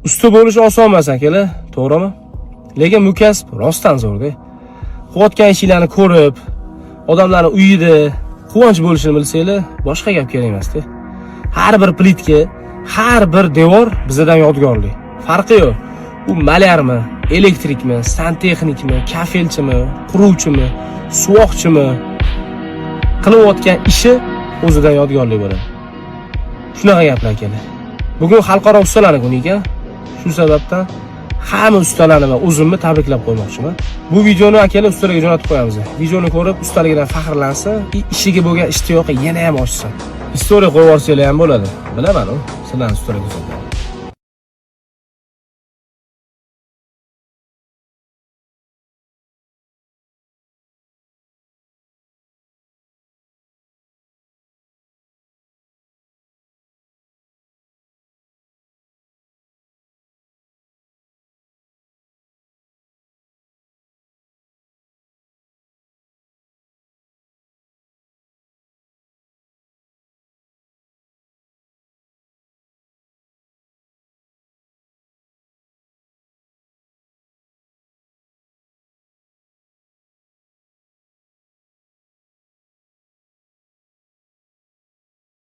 Usta bo'lish oson emas akalar, to'g'rimi? Lekin bu kasb rostdan zo'r-da. Qilayotgan ishinglarni ko'rib, odamlarning uyida quvonch bo'lishini bilsanglar, boshqa gap kerak emas-da. Har bir plitka, har bir devor bizdan yodgorlik. Farqi yo'q. U malyarmi, elektrikmi, santexnikmi, kafelchimi, quruvchimi, suvoqchimi, qilayotgan ishi o'zidan yodgorlik bo'ladi. Shunaqa gaplar akalar. Bugun xalqaro ustalar kuni ekan. Shu sababdan hamma ustalarni va o'zimni tabriklab qo'ymoqchiman. Bu videoni akalar ustalarga jo'natib qo'yamiz. Videoni ko'rib ustaligidan faxrlansa, ishiga bo'lgan ishtiyoqi yana ham oshsin. Istoriya qo'yib yuborsanglar ham bo'ladi. Bilaman-ku, sizlarning ustalaringiz.